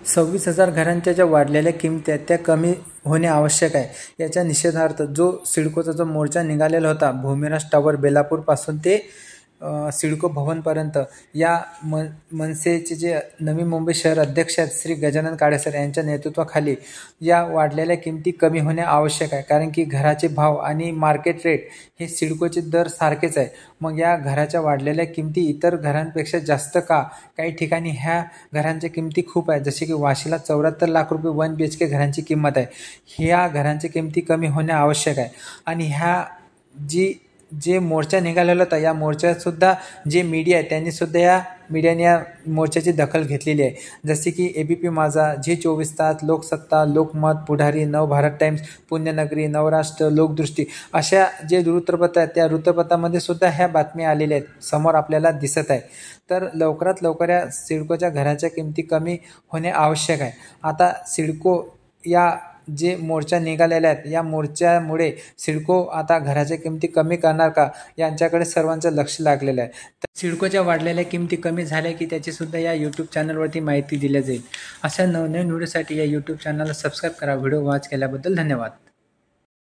26,000 घरांच्या ज्या वाढलेल्या किमती आहेत त्या कमी होणे आवश्यक आहे. याच्या निषेधार्थ जो सिडकोचा जो मोर्चा निघालेला होता भूमिराज टावर बेलापूरपासून ते सिडको भवनपर्यंत, या मनसेचे जे नवी मुंबई शहर अध्यक्ष आहेत श्री गजानन काळेसर यांच्या नेतृत्वाखाली या वाढलेल्या किमती कमी होणे आवश्यक आहे. कारण की घराचे भाव आणि मार्केट रेट हे सिडकोचे दर सारखेच आहे. मग या घराच्या वाढलेल्या किमती इतर घरांपेक्षा जास्त का? काही ठिकाणी ह्या घरांच्या किमती खूप आहेत, जसे की वाशीला 74 लाख रुपये 1 BHK घरांची किंमत आहे. ह्या घरांची किमती कमी होणे आवश्यक आहे. आणि ह्या जे मोर्चा निघालेला होता या मोर्चातसुद्धा जे मीडिया आहे त्यांनी सुद्धा या मीडियाने या मोर्चाची दखल घेतलेली आहे. जसे की ABP माझा, झी24 तास, लोकसत्ता, लोकमत, पुढारी, नवभारत टाइम्स, पुण्यनगरी, नवराष्ट्र, लोकदृष्टी अशा जे वृत्तपत्र आहेत त्या वृत्तपत्रामध्ये सुद्धा ह्या बातम्या आलेल्या आहेत, समोर आपल्याला दिसत आहे. तर लवकरात लवकर या सिडकोच्या घराच्या किमती कमी होणे आवश्यक आहे. आता सिडको या जे मोर्चा निघालेले आहेत या मोर्चामुळे सिडको आता घराच्या किमती कमी करणार का, यांच्याकडे सर्वांचं लक्ष लागलेलं आहे. तर सिडकोच्या वाढलेल्या किमती कमी झाल्या की त्याचीसुद्धा या यूट्यूब चॅनलवरती माहिती दिली जाईल. अशा नवनवीन व्हिडिओसाठी या यूट्यूब चॅनलला सबस्क्राईब करा. व्हिडिओ वॉच केल्याबद्दल धन्यवाद.